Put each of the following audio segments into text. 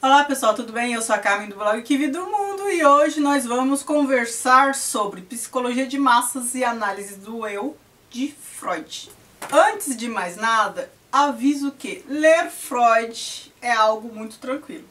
Olá pessoal, tudo bem? Eu sou a Carmen do blog Que Vida do Mundo e hoje nós vamos conversar sobre psicologia de massas e análise do eu de Freud. Antes de mais nada, aviso que ler Freud é algo muito tranquilo.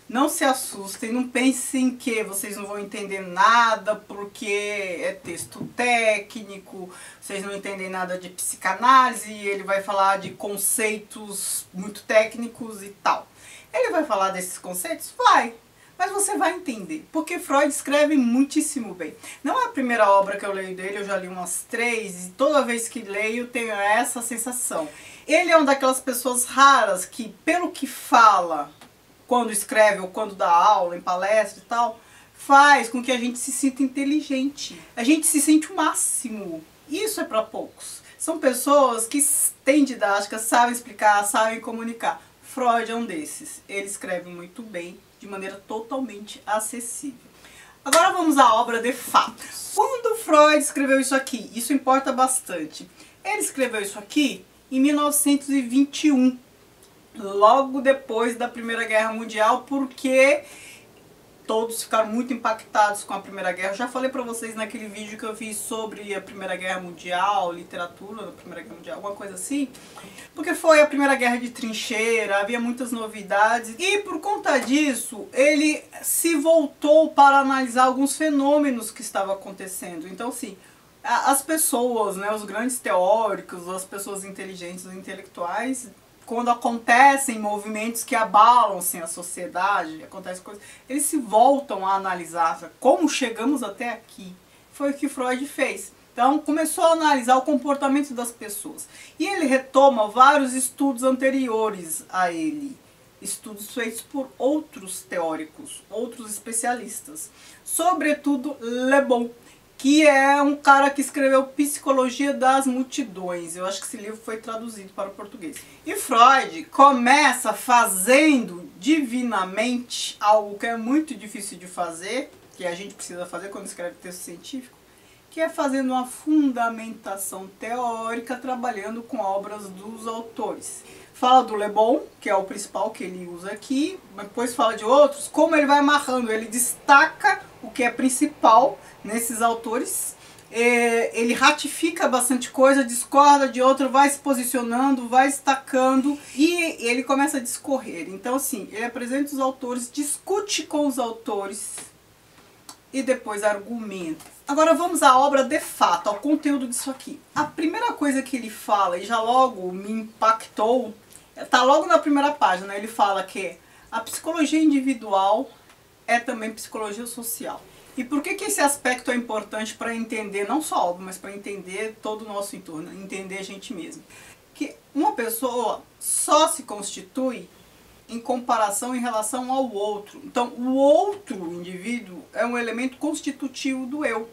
Não se assustem, não pensem que vocês não vão entender nada porque é texto técnico, vocês não entendem nada de psicanálise, ele vai falar de conceitos muito técnicos e tal. Ele vai falar desses conceitos? Vai, mas você vai entender, porque Freud escreve muitíssimo bem. Não é a primeira obra que eu leio dele, eu já li umas 3 e toda vez que leio tenho essa sensação. Ele é uma daquelas pessoas raras que, pelo que fala, quando escreve ou quando dá aula, em palestra e tal, faz com que a gente se sinta inteligente. A gente se sente o máximo. Isso é para poucos. São pessoas que têm didática, sabem explicar, sabem comunicar. Freud é um desses. Ele escreve muito bem, de maneira totalmente acessível. Agora vamos à obra de fato. Quando Freud escreveu isso aqui? Isso importa bastante. Ele escreveu isso aqui em 1921. Logo depois da Primeira Guerra Mundial, porque todos ficaram muito impactados com a Primeira Guerra. Eu já falei pra vocês naquele vídeo que eu fiz sobre a Primeira Guerra Mundial, literatura da Primeira Guerra Mundial, alguma coisa assim. Porque foi a Primeira Guerra de trincheira, havia muitas novidades. E por conta disso, ele se voltou para analisar alguns fenômenos que estavam acontecendo. Então, assim, as pessoas, né, os grandes teóricos, as pessoas inteligentes, os intelectuais, quando acontecem movimentos que abalam assim, a sociedade, acontecem coisas, eles se voltam a analisar como chegamos até aqui. Foi o que Freud fez. Então começou a analisar o comportamento das pessoas. E ele retoma vários estudos anteriores a ele. Estudos feitos por outros teóricos, outros especialistas. Sobretudo Le Bon, que é um cara que escreveu Psicologia das Multidões. Eu acho que esse livro foi traduzido para o português. E Freud começa fazendo divinamente algo que é muito difícil de fazer, que a gente precisa fazer quando escreve texto científico, que é fazendo uma fundamentação teórica, trabalhando com obras dos autores. Fala do Le Bon, que é o principal que ele usa aqui, mas depois fala de outros, como ele vai amarrando, ele destaca o que é principal nesses autores, ele ratifica bastante coisa, discorda de outro, vai se posicionando, vai destacando e ele começa a discorrer. Então assim, ele apresenta os autores, discute com os autores e depois argumenta. Agora vamos à obra de fato, ao conteúdo disso aqui. A primeira coisa que ele fala, e já logo me impactou, está logo na primeira página, ele fala que a psicologia individual é também psicologia social. E por que esse aspecto é importante para entender, não só a obra, mas para entender todo o nosso entorno, entender a gente mesmo? Que uma pessoa só se constitui em comparação em relação ao outro. Então, o outro indivíduo é um elemento constitutivo do eu.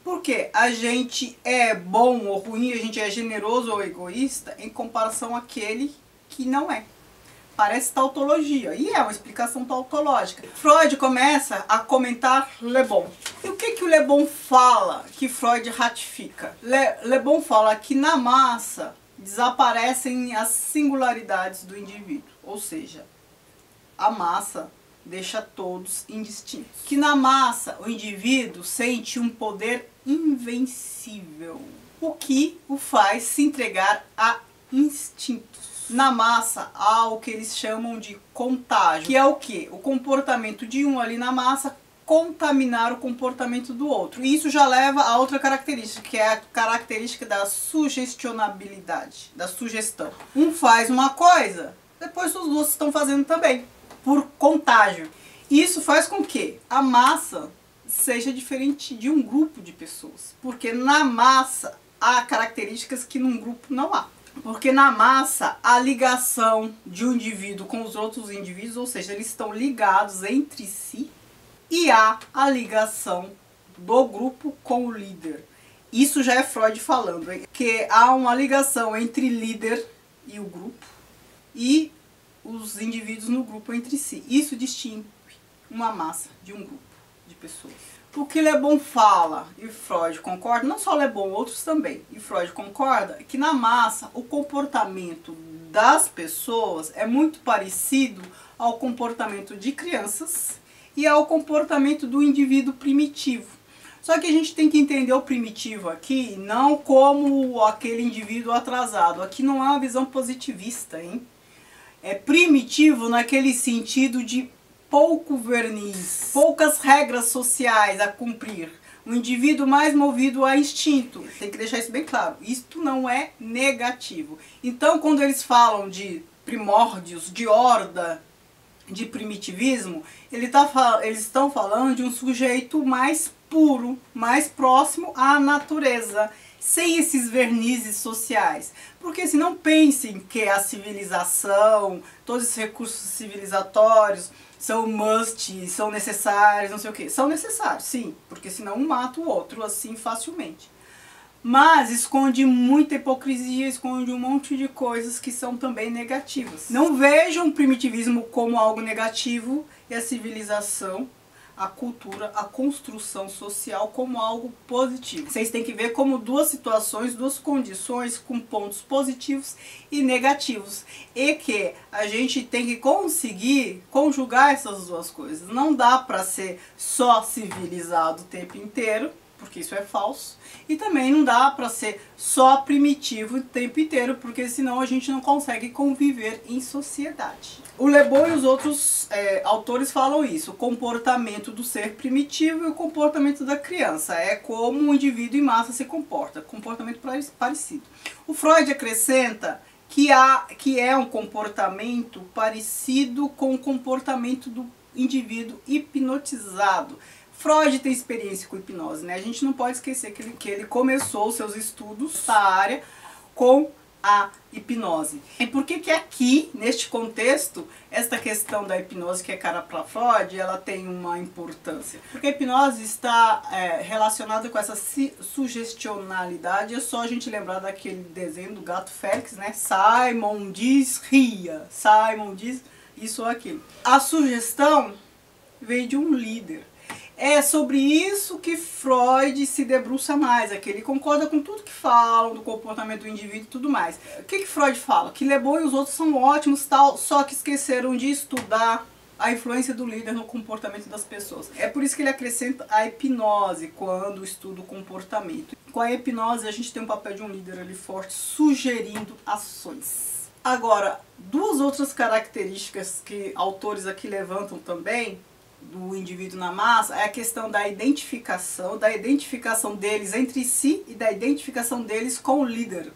Porque a gente é bom ou ruim, a gente é generoso ou egoísta em comparação àquele que não é. Parece tautologia, e é uma explicação tautológica. Freud começa a comentar Le Bon. E o que o Le Bon fala que Freud ratifica? Le Bon fala que na massa desaparecem as singularidades do indivíduo, ou seja, a massa deixa todos indistintos. Que na massa o indivíduo sente um poder invencível, o que o faz se entregar a instintos. Na massa há o que eles chamam de contágio, que é o que? O comportamento de um ali na massa contaminar o comportamento do outro. E isso já leva a outra característica, que é a característica da sugestionabilidade, da sugestão. Um faz uma coisa, depois os outros estão fazendo também, por contágio. Isso faz com que a massa seja diferente de um grupo de pessoas, porque na massa há características que num grupo não há. Porque na massa, a ligação de um indivíduo com os outros indivíduos, ou seja, eles estão ligados entre si, e há a ligação do grupo com o líder. Isso já é Freud falando, que há uma ligação entre líder e o grupo, e os indivíduos no grupo entre si. Isso distingue uma massa de um grupo de pessoas. O que Le Bon fala, e Freud concorda, não só Le Bon, outros também, e Freud concorda, que na massa o comportamento das pessoas é muito parecido ao comportamento de crianças e ao comportamento do indivíduo primitivo. Só que a gente tem que entender o primitivo aqui não como aquele indivíduo atrasado. Aqui não é uma visão positivista, hein? É primitivo naquele sentido de pouco verniz, poucas regras sociais a cumprir. Um indivíduo mais movido a instinto. Tem que deixar isso bem claro. Isto não é negativo. Então, quando eles falam de primórdios, de horda, de primitivismo, eles estão falando de um sujeito mais puro, mais próximo à natureza, sem esses vernizes sociais. Porque se não pensem que a civilização, todos esses recursos civilizatórios são must, são necessários, não sei o que. São necessários, sim, porque senão um mata o outro assim facilmente. Mas esconde muita hipocrisia, esconde um monte de coisas que são também negativas. Não vejam o primitivismo como algo negativo e a civilização, a cultura, a construção social como algo positivo. Vocês têm que ver como duas situações, duas condições com pontos positivos e negativos. E que a gente tem que conseguir conjugar essas duas coisas. Não dá para ser só civilizado o tempo inteiro, porque isso é falso. E também não dá para ser só primitivo o tempo inteiro, porque senão a gente não consegue conviver em sociedade. O Le Bon e os outros autores falam isso, o comportamento do ser primitivo e o comportamento da criança. É como um indivíduo em massa se comporta, comportamento parecido. O Freud acrescenta que é um comportamento parecido com o comportamento do indivíduo hipnotizado. Freud tem experiência com hipnose, né? A gente não pode esquecer que ele começou os seus estudos nessa área com a hipnose. E por que aqui, neste contexto, esta questão da hipnose, que é cara para Freud, ela tem uma importância? Porque a hipnose está relacionada com essa sugestionalidade. É só a gente lembrar daquele desenho do gato Félix, né? Simon diz ria, Simon diz isso ou aquilo. A sugestão veio de um líder. É sobre isso que Freud se debruça mais, que ele concorda com tudo que falam do comportamento do indivíduo e tudo mais. O que Freud fala? Que Le Bon e os outros são ótimos, tal, só que esqueceram de estudar a influência do líder no comportamento das pessoas. É por isso que ele acrescenta a hipnose quando estuda o comportamento. Com a hipnose a gente tem um papel de um líder ali forte, sugerindo ações. Agora, duas outras características que autores aqui levantam também do indivíduo na massa é a questão da identificação deles entre si e da identificação deles com o líder.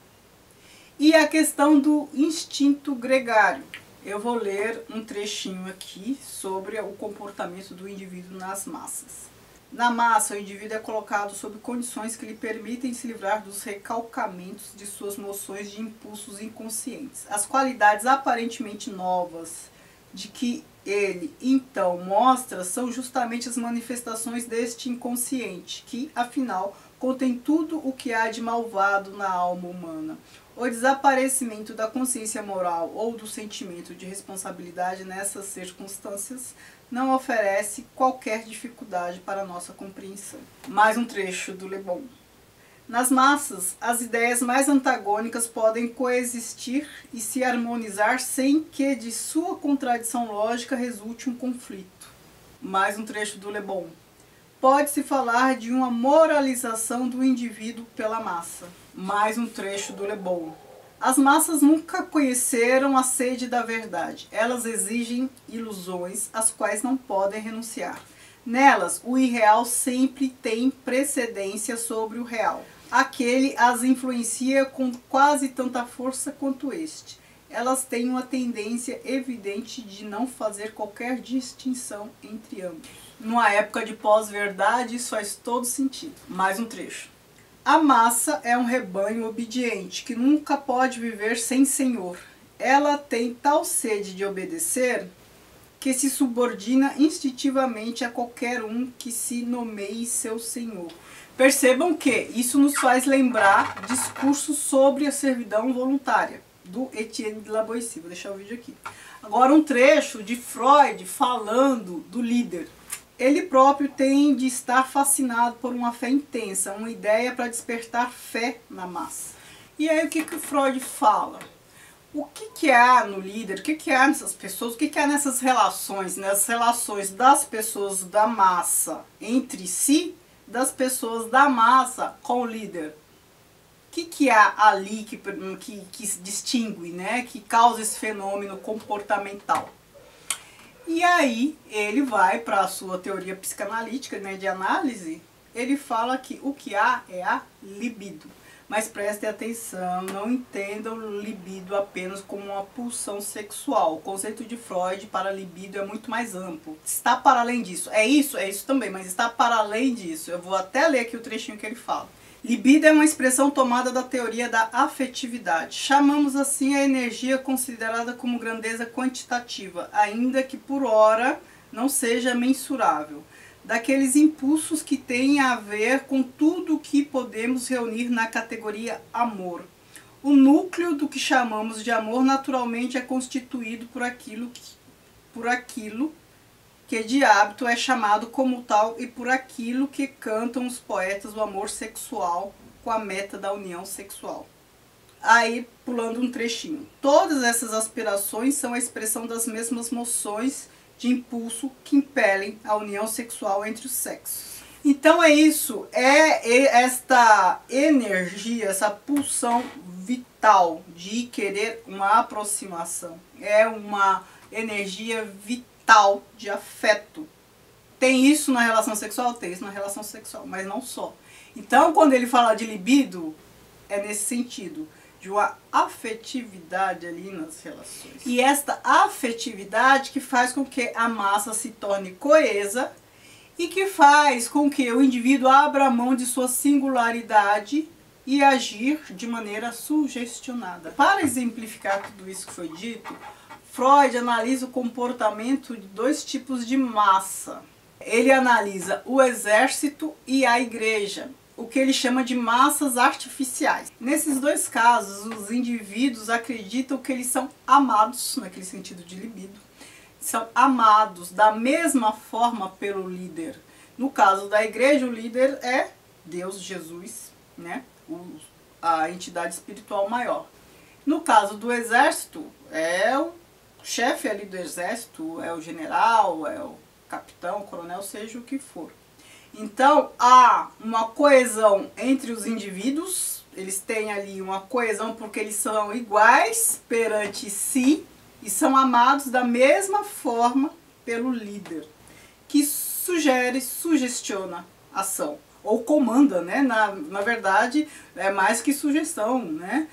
E a questão do instinto gregário. Eu vou ler um trechinho aqui sobre o comportamento do indivíduo nas massas. Na massa, o indivíduo é colocado sob condições que lhe permitem se livrar dos recalcamentos de suas noções de impulsos inconscientes. As qualidades aparentemente novas de que ele, então, mostra são justamente as manifestações deste inconsciente, que, afinal, contém tudo o que há de malvado na alma humana. O desaparecimento da consciência moral ou do sentimento de responsabilidade nessas circunstâncias não oferece qualquer dificuldade para a nossa compreensão. Mais um trecho do Le Bon. Nas massas, as ideias mais antagônicas podem coexistir e se harmonizar sem que de sua contradição lógica resulte um conflito. Mais um trecho do Le Bon. Pode-se falar de uma moralização do indivíduo pela massa. Mais um trecho do Le Bon. As massas nunca conheceram a sede da verdade. Elas exigem ilusões às quais não podem renunciar. Nelas, o irreal sempre tem precedência sobre o real. Aquele as influencia com quase tanta força quanto este. Elas têm uma tendência evidente de não fazer qualquer distinção entre ambos. Numa época de pós-verdade, isso faz todo sentido. Mais um trecho. A massa é um rebanho obediente, que nunca pode viver sem senhor. Ela tem tal sede de obedecer que se subordina instintivamente a qualquer um que se nomeie seu senhor. Percebam que isso nos faz lembrar discursos sobre a servidão voluntária, do Etienne de La Boétie. Vou deixar o vídeo aqui. Agora um trecho de Freud falando do líder. Ele próprio tem de estar fascinado por uma fé intensa, uma ideia para despertar fé na massa. E aí o que Freud fala? O que há no líder, o que há nessas pessoas, o que há nessas relações, nas relações das pessoas da massa entre si, das pessoas da massa com o líder? O que há ali que se distingue, né? Que causa esse fenômeno comportamental? E aí ele vai para a sua teoria psicanalítica, né, de análise, ele fala que o que há é a libido. Mas prestem atenção, não entendam o libido apenas como uma pulsão sexual. O conceito de Freud para libido é muito mais amplo. Está para além disso. É isso também, mas está para além disso. Eu vou até ler aqui o trechinho que ele fala. Libido é uma expressão tomada da teoria da afetividade. Chamamos assim a energia considerada como grandeza quantitativa, ainda que por ora não seja mensurável, daqueles impulsos que têm a ver com tudo o que podemos reunir na categoria amor. O núcleo do que chamamos de amor naturalmente é constituído por aquilo que de hábito é chamado como tal e por aquilo que cantam os poetas o amor sexual com a meta da união sexual. Aí, pulando um trechinho. Todas essas aspirações são a expressão das mesmas moções de impulso que impelem a união sexual entre os sexos. Então é isso, é esta energia, essa pulsão vital de querer uma aproximação. É uma energia vital de afeto. Tem isso na relação sexual? Tem isso na relação sexual, mas não só. Então quando ele fala de libido, é nesse sentido, de uma afetividade ali nas relações. E esta afetividade que faz com que a massa se torne coesa e que faz com que o indivíduo abra mão de sua singularidade e agir de maneira sugestionada. Para exemplificar tudo isso que foi dito, Freud analisa o comportamento de dois tipos de massa. Ele analisa o exército e a igreja, o que ele chama de massas artificiais. Nesses dois casos, os indivíduos acreditam que eles são amados, naquele sentido de libido, são amados da mesma forma pelo líder. No caso da igreja, o líder é Deus, Jesus, né? A entidade espiritual maior. No caso do exército, é o chefe ali do exército, é o general, é o capitão, o coronel, seja o que for. Então há uma coesão entre os indivíduos, eles têm ali uma coesão porque eles são iguais perante si e são amados da mesma forma pelo líder, que sugestiona ação, ou comanda, né? Na verdade é mais que sugestão, né?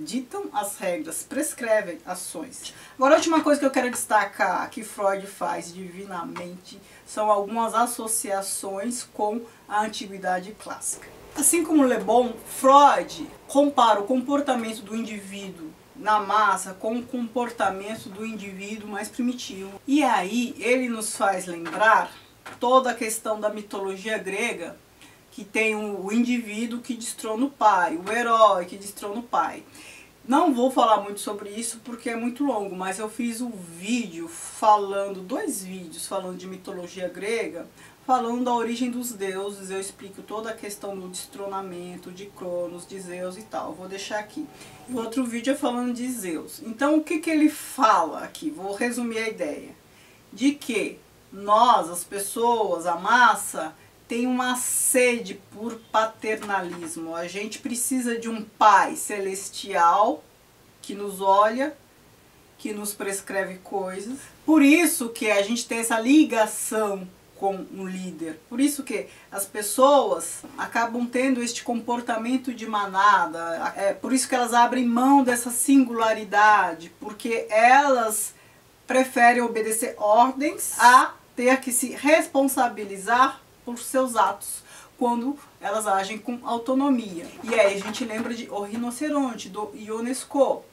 Ditam as regras, prescrevem ações. Agora a última coisa que eu quero destacar que Freud faz divinamente são algumas associações com a antiguidade clássica. Assim como Le Bon, Freud compara o comportamento do indivíduo na massa com o comportamento do indivíduo mais primitivo. E aí ele nos faz lembrar toda a questão da mitologia grega, que tem o indivíduo que destrona o pai, o herói que destrona o pai. Não vou falar muito sobre isso porque é muito longo, mas eu fiz um vídeo dois vídeos falando de mitologia grega, falando da origem dos deuses. Eu explico toda a questão do destronamento de Cronos, de Zeus e tal. Vou deixar aqui. E outro vídeo é falando de Zeus. Então o que ele fala aqui? Vou resumir a ideia. De que nós, as pessoas, a massa, tem uma sede por paternalismo. A gente precisa de um pai celestial que nos olha, que nos prescreve coisas. Por isso que a gente tem essa ligação com um líder. Por isso que as pessoas acabam tendo este comportamento de manada. É por isso que elas abrem mão dessa singularidade, porque elas preferem obedecer ordens a ter que se responsabilizar por seus atos, quando elas agem com autonomia. E aí a gente lembra de O Rinoceronte, do Ionesco.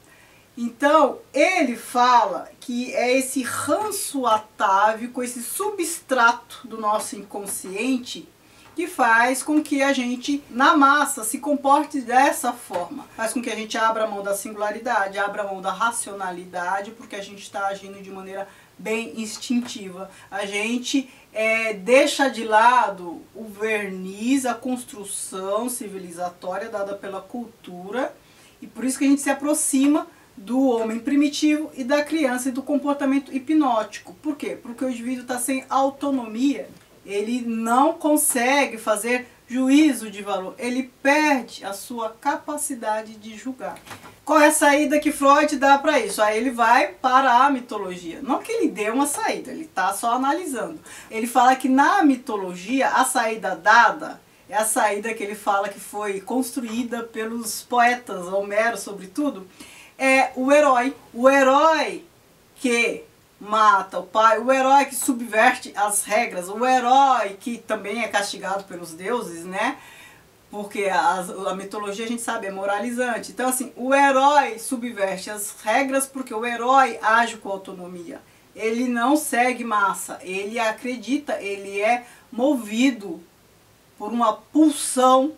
Então, ele fala que é esse ranço atávico, esse substrato do nosso inconsciente, que faz com que a gente, na massa, se comporte dessa forma. Faz com que a gente abra mão da singularidade, abra mão da racionalidade, porque a gente está agindo de maneira bem instintiva. A gente deixa de lado o verniz, a construção civilizatória dada pela cultura E por isso que a gente se aproxima do homem primitivo e da criança e do comportamento hipnótico. Por quê? Porque o indivíduo está sem autonomia, ele não consegue fazer juízo de valor, ele perde a sua capacidade de julgar. Qual é a saída que Freud dá para isso? Aí ele vai para a mitologia. Não que ele dê uma saída, ele está só analisando. Ele fala que na mitologia a saída dada é a saída que ele fala que foi construída pelos poetas, Homero sobretudo, é o herói. O herói que mata o pai, o herói que subverte as regras, o herói que também é castigado pelos deuses, né? Porque a mitologia, a gente sabe, é moralizante. Então, assim, o herói subverte as regras porque o herói age com autonomia. Ele não segue massa, ele acredita, ele é movido por uma pulsão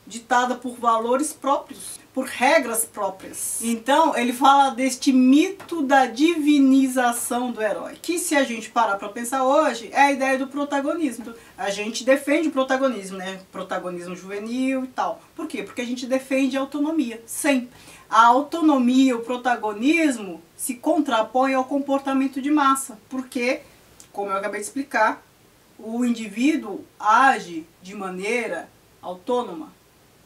ditada por valores próprios, por regras próprias. Então, ele fala deste mito da divinização do herói, que se a gente parar para pensar hoje, é a ideia do protagonismo. A gente defende o protagonismo, né? Protagonismo juvenil e tal. Por quê? Porque a gente defende a autonomia, sempre. A autonomia, o protagonismo, se contrapõe ao comportamento de massa, porque, como eu acabei de explicar, o indivíduo age de maneira autônoma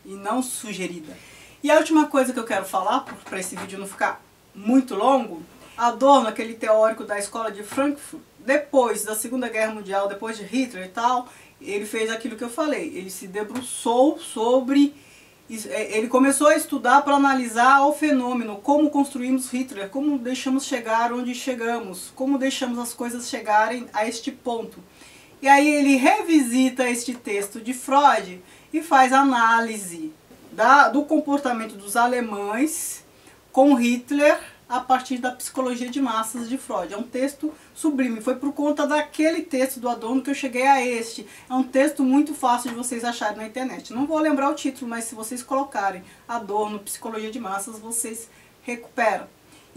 e não sugerida. E a última coisa que eu quero falar, para esse vídeo não ficar muito longo, Adorno, aquele teórico da escola de Frankfurt, depois da Segunda Guerra Mundial, depois de Hitler e tal, ele fez aquilo que eu falei, ele se debruçou sobre, ele começou a estudar para analisar o fenômeno, como construímos Hitler, como deixamos chegar onde chegamos, como deixamos as coisas chegarem a este ponto. E aí ele revisita este texto de Freud e faz análise do comportamento dos alemães com Hitler a partir da psicologia de massas de Freud. É um texto sublime. Foi por conta daquele texto do Adorno que eu cheguei a este. É um texto muito fácil de vocês acharem na internet. Não vou lembrar o título, mas se vocês colocarem Adorno, psicologia de massas, vocês recuperam.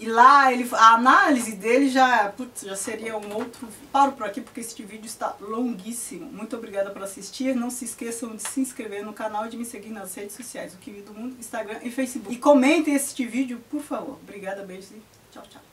E lá a análise dele já seria um outro... Paro por aqui porque este vídeo está longuíssimo. Muito obrigada por assistir. Não se esqueçam de se inscrever no canal e de me seguir nas redes sociais. O Kiwi do Mundo, Instagram e Facebook. E comentem este vídeo, por favor. Obrigada, beijos e tchau, tchau.